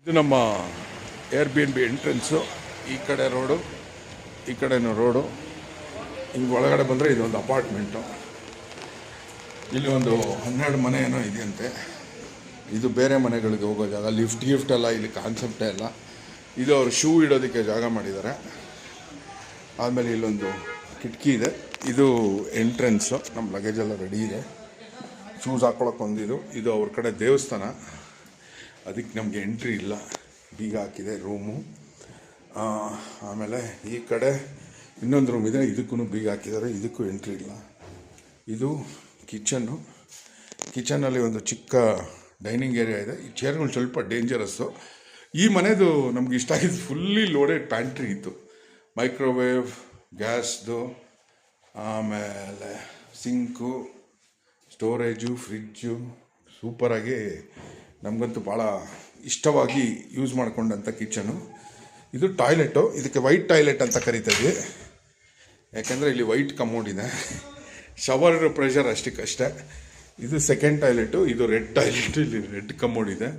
ಇದು ನಮ್ಮ air B N B entrance. ಈ ಕಡೆ ರೋಡು, ಈ ಕಡೆನೂ ರೋಡು. ಹಿಂಗೆ ಒಳಗಡೆ ಬಂದರೆ ಇದೊಂದು ಅಪಾರ್ಟ್ಮೆಂಟು. ಇಲ್ಲಿ ಒಂದು 12 ಮನೆ ಏನೋ ಇದೆಯಂತೆ. ಇದು ಬೇರೆ ಮನೆಗಳಿಗೆ ಹೋಗೋ ಜಾಗ. ಲಿಫ್ಟ್ ಎಲ್ಲ ಇಲ್ಲಿ ಕಾನ್ಸೆಪ್ಟೇ ಇಲ್ಲ. ಇದು ಅವರು ಶೂ ಇಡೋದಕ್ಕೆ ಜಾಗ ಮಾಡಿದ್ದಾರೆ. ಆದಮೇಲೆ ಇಲ್ಲೊಂದು ಕಿಟಕಿ ಇದೆ. ಇದು ಎಂಟ್ರೆನ್ಸು. ನಮ್ಮ ಲಗೇಜೆಲ್ಲ ರೆಡಿ ಇದೆ. ಶೂಸ್ ಹಾಕ್ಕೊಳಕ್ಕೆ ಒಂದಿದು. ಇದು ಅವ್ರ ಕಡೆ ದೇವಸ್ಥಾನ, ಅದಕ್ಕೆ ನಮಗೆ ಎಂಟ್ರಿ ಇಲ್ಲ. ಬೀಗ ಹಾಕಿದೆ ರೂಮು. ಆಮೇಲೆ ಈ ಕಡೆ ಇನ್ನೊಂದು ರೂಮ್ ಇದೆ, ಇದಕ್ಕೂ ಬೀಗ ಹಾಕಿದ್ದಾರೆ, ಇದಕ್ಕೂ ಎಂಟ್ರಿ ಇಲ್ಲ. ಇದು ಕಿಚನ್ನು. ಕಿಚನಲ್ಲಿ ಒಂದು ಚಿಕ್ಕ ಡೈನಿಂಗ್ ಏರಿಯಾ ಇದೆ. ಈ ಚೇರ್ಗಳು ಸ್ವಲ್ಪ ಡೇಂಜರಸ್ಸು. ಈ ಮನೆದು ನಮ್ಗೆ ಇಷ್ಟ ಆಗಿದ್ದು ಫುಲ್ಲಿ ಲೋಡೆಡ್ ಪ್ಯಾಂಟ್ರಿ ಇತ್ತು. ಮೈಕ್ರೋವೇವ್, ಗ್ಯಾಸ್ದು, ಆಮೇಲೆ ಸಿಂಕು, ಸ್ಟೋರೇಜು, ಫ್ರಿಜ್ಜು, ಸೂಪರಾಗಿ ನಮಗಂತೂ ಭಾಳ ಇಷ್ಟವಾಗಿ ಯೂಸ್ ಮಾಡಿಕೊಂಡಂಥ ಕಿಚನು. ಇದು ಟಾಯ್ಲೆಟು. ಇದಕ್ಕೆ ವೈಟ್ ಟಾಯ್ಲೆಟ್ ಅಂತ ಕರಿತೀವಿ, ಯಾಕೆಂದರೆ ಇಲ್ಲಿ ವೈಟ್ ಕಮೋಡ್ ಇದೆ. ಶವರ್ ಪ್ರೆಷರ್ ಅಷ್ಟಕ್ಕಷ್ಟೇ. ಇದು ಸೆಕೆಂಡ್ ಟಾಯ್ಲೆಟು. ಇದು ರೆಡ್ ಟಾಯ್ಲೆಟು. ಇಲ್ಲಿ ರೆಡ್ ಕಮೋಡ್ ಇದೆ.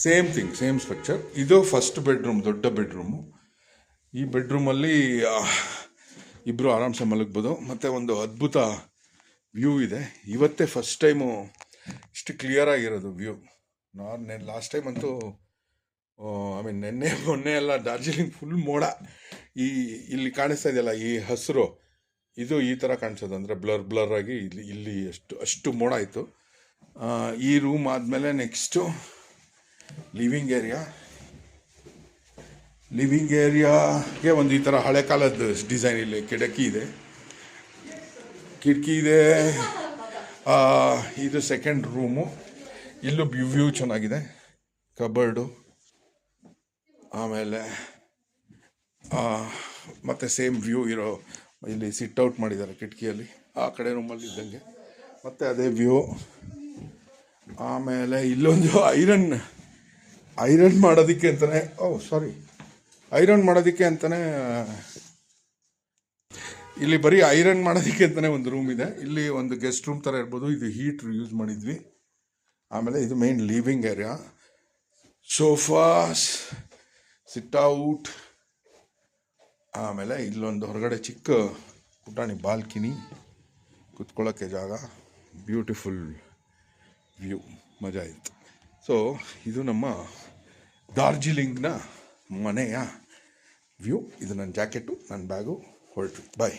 Same thing, same structure. ಇದು ಫಸ್ಟ್ ಬೆಡ್ರೂಮ್, ದೊಡ್ಡ ಬೆಡ್ರೂಮು. ಈ ಬೆಡ್ರೂಮಲ್ಲಿ ಇಬ್ಬರು ಆರಾಮ್ಸೆ ಮಲಗ್ಬೋದು. ಮತ್ತು ಒಂದು ಅದ್ಭುತ ವ್ಯೂ ಇದೆ. ಇವತ್ತೇ ಫಸ್ಟ್ ಟೈಮು ಇಷ್ಟು ಕ್ಲಿಯರಾಗಿರೋದು ವ್ಯೂ. ಲಾಸ್ಟ್ ಟೈಮ್ ಅಂತೂ ಮೊನ್ನೆ ಎಲ್ಲ ಡಾರ್ಜಿಲಿಂಗ್ ಫುಲ್ ಮೋಡ. ಇಲ್ಲಿ ಕಾಣಿಸ್ತಾ ಇದೆಯಲ್ಲ ಈ ಹಸಿರು, ಇದು ಈ ಥರ ಕಾಣಿಸೋದು, ಅಂದರೆ ಬ್ಲರ್ ಆಗಿ ಇಲ್ಲಿ ಅಷ್ಟು ಮೋಡ ಆಯಿತು. ಈ ರೂಮ್ ಆದಮೇಲೆ ನೆಕ್ಸ್ಟು ಲಿವಿಂಗ್ ಏರಿಯಾಗೆ ಒಂದು ಈ ಥರ ಹಳೆ ಕಾಲದ ಡಿಸೈನ್. ಇಲ್ಲಿ ಕಿಟಕಿ ಇದೆ. ಇದು ಸೆಕೆಂಡ್ ರೂಮು. ಇಲ್ಲೂ ವ್ಯೂ ಚೆನ್ನಾಗಿದೆ. ಕಬರ್ಡು, ಆಮೇಲೆ ಮತ್ತು ಸೇಮ್ ವ್ಯೂ ಇರೋ ಇಲ್ಲಿ ಸಿಟ್ಔಟ್ ಮಾಡಿದ್ದಾರೆ ಕಿಟಕಿಯಲ್ಲಿ, ಆ ಕಡೆ ರೂಮಲ್ಲಿ ಇದ್ದಂಗೆ. ಮತ್ತು ಅದೇ ವ್ಯೂ. ಆಮೇಲೆ ಇಲ್ಲೊಂದು ಐರನ್ ಮಾಡೋದಕ್ಕೆ ಅಂತಲೇ ಇಲ್ಲಿ ಬರೀ ಐರನ್ ಮಾಡೋದಕ್ಕೆ ಅಂತಲೇ ಒಂದು ರೂಮ್ ಇದೆ. ಇಲ್ಲಿ ಒಂದು ಗೆಸ್ಟ್ ರೂಮ್ ಥರ ಇರ್ಬೋದು. ಇದು ಹೀಟ್ರ್ ಯೂಸ್ ಮಾಡಿದ್ವಿ. ಆಮೇಲೆ ಇದು main living area. Sofas, sit-out, ಆಮೇಲೆ ಇಲ್ಲೊಂದು ಹೊರಗಡೆ ಚಿಕ್ಕ ಪುಟಾಣಿ ಬಾಲ್ಕಿನಿ, ಕುತ್ಕೊಳ್ಳೋಕ್ಕೆ ಜಾಗ, ಬ್ಯೂಟಿಫುಲ್ ವ್ಯೂ. ಮಜಾ ಇತ್ತು. ಸೊ ಇದು ನಮ್ಮ ಡಾರ್ಜಿಲಿಂಗ್ನ ಮನೆಯ ವ್ಯೂ. ಇದು ನನ್ನ ಜಾಕೆಟು, ನನ್ನ ಬ್ಯಾಗು, ಹೊರಟು. ಬಾಯ್.